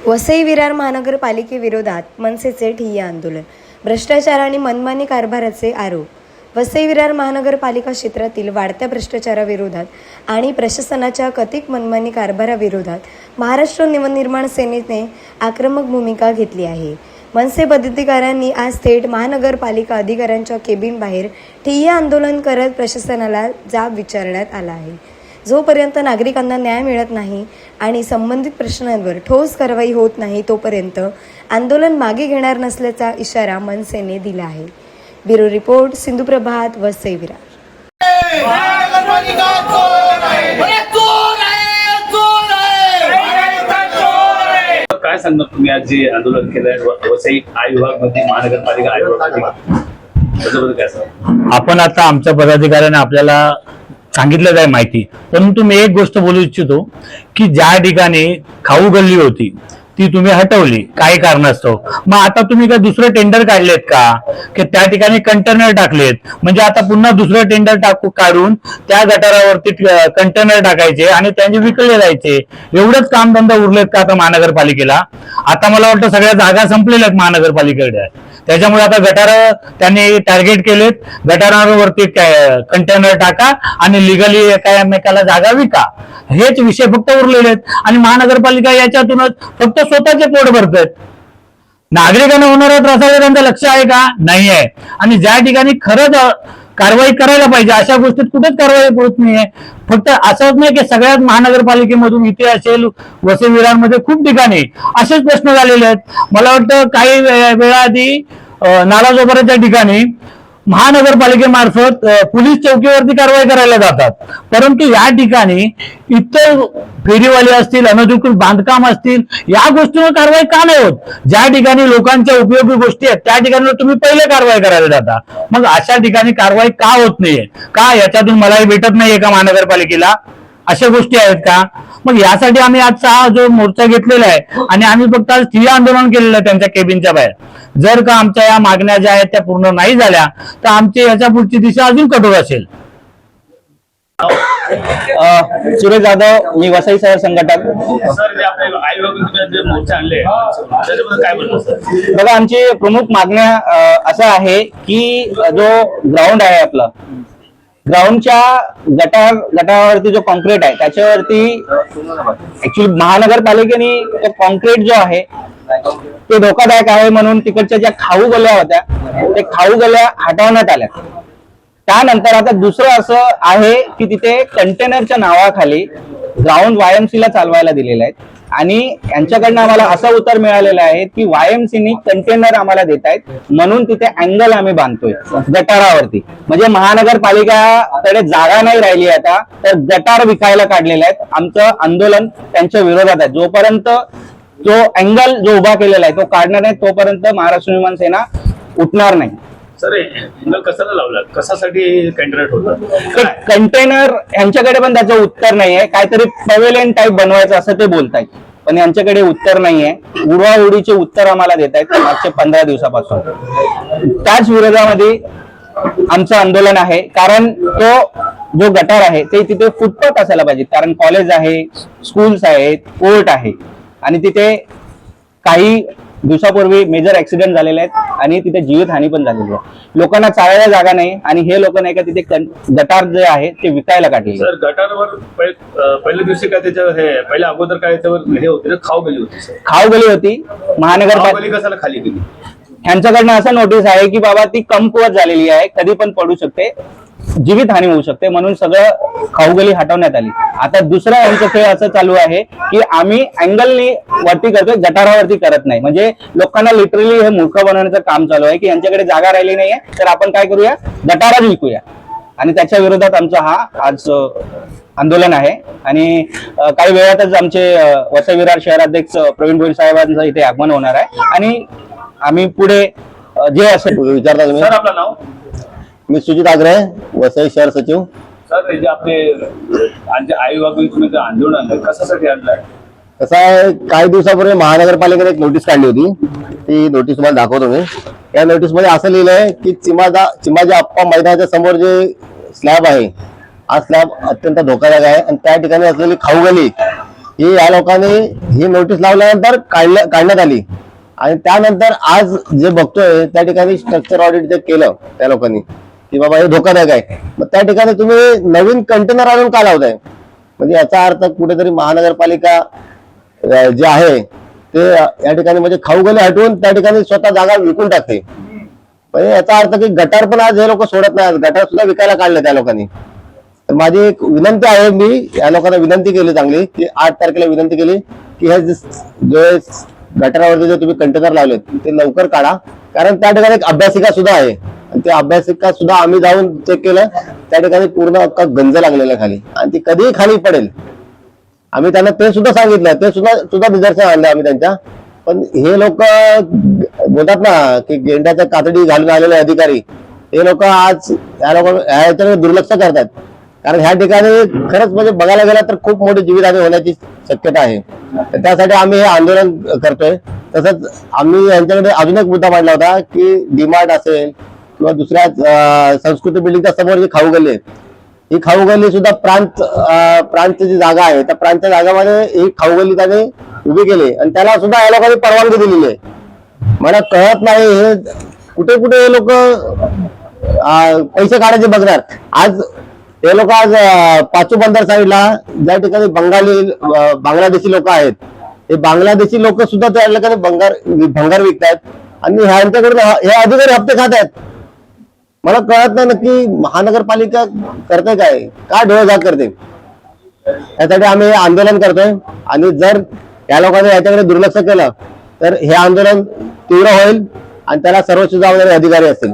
वसई विरार महानगरपालिकेविरोधात मनसेचे ठिय्या आंदोलन, भ्रष्टाचार आणि मनमानी कारभाराचे आरोप। वसई विरार महानगरपालिका क्षेत्रातील वाढत्या भ्रष्टाचाराविरोधात आणि प्रशासनाच्या कथित मनमानी कारभाराविरोधात महाराष्ट्र नवनिर्माण सेनेने आक्रमक भूमिका घेतली आहे। मनसे पदाधिकाऱ्यांनी आज थेट महानगरपालिका अधिकाऱ्यांच्या केबिन बाहेर ठिय्या आंदोलन करत प्रशासनाला जाब विचारण्यात आला आहे। जोपर्यंत नागरिकांना न्याय मिळत नाही आणि संबंधित प्रश्नांवर ठोस कारवाई होत नाही तोपर्यंत आंदोलन मागे घेणार नसल्याचा इशारा मनसेने दिला आहे। ब्युरो रिपोर्ट, सिंधू प्रभात, वसई विरार। काय सांगणार तुम्ही आज जे आंदोलन केलंय वसई आयुर्भागमध्ये महानगरपालिका आयुर्भागामध्ये काय सांगणार? आपण आता आमच्या पदाधिकाऱ्यांना आपल्याला सांगितलं आहे माहिती, परंतु मी एक गोष्ट बोलू इच्छितो की ज्या ठिकाणी खाऊ गल्ली होती ती तुम्ही हटवली काही कारणास्तव। मग आता तुम्ही काय दुसरे टेंडर काढलेत का की त्या ठिकाणी कंटेनर टाकलेत? म्हणजे आता पुन्हा दुसरं टेंडर काढून त्या गटारावरती कंटेनर टाकायचे आणि त्यांचे विकले जायचे, एवढंच कामधंदा उरलेत का आता महानगरपालिकेला? आता मला वाटतं सगळ्या जागा संपलेल्या आहेत महानगरपालिकेकडे, त्याच्यामुळे आता गटार त्यांनी टार्गेट केलेत, गटारावरती कंटेनर टाका आणि लिगली एकामेकाला जागा विका, हेच विषय फक्त उरलेले आहेत। आणि महानगरपालिका याच्यातूनच फक्त स्वतःचे पोट भरतात। नागरिकांना होणाऱ्या त्रासावर त्यांचं लक्ष आहे का? नाही आहे। आणि ज्या ठिकाणी खरंच कारवाई करायला पाहिजे अशा गोष्टीत कुठेच कारवाई होत नाहीये। फक्त असंच नाही की सगळ्याच महानगरपालिकेमधून इथे असेल, वसई विरारमध्ये खूप ठिकाणी असेच प्रश्न झालेले आहेत। मला वाटतं काही वेळाआधी नालासोपाऱ्याच्या ठिकाणी महानगरपालिकेमार्फत पोलीस चौकीवरती कारवाई करायला जातात, परंतु या ठिकाणी इतर फेरीवाले असतील, अनधिकृत बांधकाम असतील, या गोष्टींवर कारवाई का नाही होत? ज्या ठिकाणी लोकांच्या उपयोगी गोष्टी आहेत त्या ठिकाणी तुम्ही पहिले कारवाई करायला जाता, मग अशा ठिकाणी कारवाई का होत नाहीये? का याच्यातून मलाही भेटत नाहीये का महानगरपालिकेला? अशा गोष्टी आहेत का? मग यासाठी आम्ही आजचा हा जो मोर्चा घेतलेला आहे आणि आम्ही फक्त आज ठिय्या आंदोलन केलेलं आहे त्यांच्या केबिनच्या बाहेर। जर का आमच्या या मागण्या ज्या आहेत त्या पूर्ण नाही झाल्या तर आमची याच्या पुढची दिशा अजून कठोर असेल। सुरेश जाधव, मी वसई शहर संघटक। बघा, आमची प्रमुख मागण्या असं आहे की जो ग्राउंड आहे आपलं, ग्राउंडच्या गटारावरती जो कॉन्क्रीट आहे त्याच्यावरती ऍक्च्युली महानगरपालिकेने तो कॉन्क्रीट जो आहे ते धोकादायक आहे म्हणून तिकडच्या ज्या खाऊ गल्या होत्या ते खाऊ गल्या हटवण्यात आल्या। त्यानंतर आता दुसरं असं आहे की तिथे कंटेनरच्या नावाखाली ग्राउंड YMC ला चालवायला दिलेले आहेत आणि यांच्याकडनं आम्हाला असं उत्तर मिळालेलं आहे की YMC कंटेनर आम्हाला देत आहेत म्हणून तिथे अँगल आम्ही बांधतोय गटारावरती। म्हणजे महानगरपालिकाकडे जागा नाही राहिली आता, तर गटार विकायला काढलेले आहेत। आमचं आंदोलन त्यांच्या विरोधात आहे। जोपर्यंत जो अँगल जो उभा केलेला आहे तो काढणार नाही तोपर्यंत महाराष्ट्र नवनिर्माण सेना उठणार नाही। सर, अँगल कशाला लावला, कशासाठी कंटेनर ठेवतात? कंटेनर यांच्याकडे पण त्याचं उत्तर नाहीये। काहीतरी पवेलियन टाईप बनवायचं असं ते बोलतायत, पण यांच्याकडे उत्तर नाहीये। उडवाउडीचे उत्तर आम्हाला देत आहेत मागच्या 15 दिवसापासून। त्याच विरोधामध्ये आमचं आंदोलन आहे, कारण तो जो गटार आहे ते तिथे फुटपाथ असायला पाहिजे, कारण कॉलेज आहे, स्कूल्स आहेत, कोर्ट आहे आणि तिथे काही दिवसापूर्वी मेजर ऍक्सिडेंट झालेले आहेत आणि तिथे जीवितहानी पण झालेली आहे। लोकांना चालायला जागा नाही आणि हे लोक नाही का तिथे गटार जे आहे ते विकायला काढले। सर, गटारवर पहिल्या दिवशी काय त्याच्या पहिल्या अगोदर काय त्यावर हे होते, खाऊ गली होती? खाऊ गली होती। महानगरपालिका कशाला खाली गेली? ह्यांच्याकडनं असं नोटीस आहे की बाबा ती कमकुवत झालेली आहे, कधी पण पडू शकते, जीवितहानी होऊ शकते, म्हणून सगळं खाऊगली हटवण्यात आली। आता दुसरं यांचं खेळ असं चालू आहे की आम्ही अँगलनी वरती करतोय, गटारावरती करत नाही। म्हणजे लोकांना लिटरली हे मूर्ख बनवण्याचं काम चालू आहे की यांच्याकडे जागा राहिली नाहीये तर आपण काय करूया, गटाराच विकूया। आणि त्याच्या विरोधात आमचं हा आज आंदोलन आहे। आणि काही वेळातच आमचे वसई विरार शहराध्यक्ष प्रवीण भोईर साहेबांचं इथे आगमन होणार आहे आणि आम्ही पुढे जे असेल विचारता तुम्ही। सर, आपलं नाव? मी सुजित आग्रे, वसई शहर सचिव। सर, हे जे आपले आयुर्भाग तुम्ही आंदोलन आणलं कशासाठी आणलंय? कसं आहे, काही दिवसापूर्वी महानगरपालिकेने एक नोटीस काढली होती, ती नोटीस तुम्हाला दाखवतो मी। या नोटीस मध्ये असं लिहिलंय की चिमाजी आप्पा मैदानाच्या समोर जे स्लॅब आहे हा स्लॅब अत्यंत धोकादायक आहे आणि त्या ठिकाणी असलेली खाऊ गली ही या लोकांनी ही नोटीस लावल्यानंतर काढण्यात आली आणि त्यानंतर आज जे बघतोय त्या ठिकाणी स्ट्रक्चर ऑडिट जे केलं त्या लोकांनी की बाबा हे धोकादायक आहे, मग त्या ठिकाणी तुम्ही नवीन कंटेनर आणून का लावताय? म्हणजे याचा अर्थ कुठेतरी महानगरपालिका जे आहे ते या ठिकाणी म्हणजे खाऊ गल्ली हटवून त्या ठिकाणी स्वतः जागा विकून टाकते. म्हणजे याचा अर्थ की गटार पण आज हे लोक सोडत नाही, गटार सुद्धा विकायला काढले त्या लोकांनी. तर माझी एक विनंती आहे, मी या लोकांना विनंती केली चांगली की 8 तारखेला विनंती केली की हे जे गटारावरती जे तुम्ही कंटेनर लावलेत ते लवकर काढा, कारण त्या ठिकाणी एक अभ्यासिका सुद्धा आहे आणि त्या अभ्यासिका सुद्धा आम्ही जाऊन चेक केलं, त्या ठिकाणी पूर्ण अख्खा गंज लागलेला खाली आणि ती कधीही खाली पडेल. आम्ही त्यांना ते सुद्धा सांगितलं, ते सुद्धा निदर्शन आणलं आम्ही त्यांच्या. पण हे लोक बोलतात ना की गेंड्याच्या कातडी घालून आलेले अधिकारी, हे लोक आज ह्याच्याकडे दुर्लक्ष करतात. कारण ह्या ठिकाणी खरंच म्हणजे बघायला गेलं तर खूप मोठी जीवितहानी होण्याची शक्यता आहे. तर त्यासाठी आम्ही हे आंदोलन करतोय. तसंच आम्ही यांच्याकडे अजून एक मुद्दा मांडला होता की डीमार्ट असेल किंवा दुसऱ्या संस्कृती बिल्डिंगच्या समोर जी खाऊ गल्ली आहे, ही खाऊ गल्ली सुद्धा प्रांतची जी जागा आहे त्या प्रांतच्या जागामध्ये ही खाऊ गल्ली त्याने उभी केली आणि त्याला सुद्धा या लोकांनी परवानगी दिलेली आहे. मला कळत नाही हे कुठे कुठे हे लोक पैसे काढायचे बघणार. आज हे लोक आज पाचू बंदर साईडला ज्या ठिकाणी बांगलादेशी लोक आहेत, हे बांगलादेशी लोक सुद्धा त्या ठिकाणी भंगार विकतायत आणि ह्यांच्याकडून हे अधिकारी हप्ते खात आहेत. मला कळत नाही नक्की महानगरपालिका करते काय, का डोळेझाक करते. यासाठी आम्ही हे आंदोलन करतोय आणि जर या लोकांनी याच्याकडे दुर्लक्ष केलं तर हे आंदोलन तीव्र होईल आणि त्याला सर्वोच्च जबाबदारी अधिकारी असतील.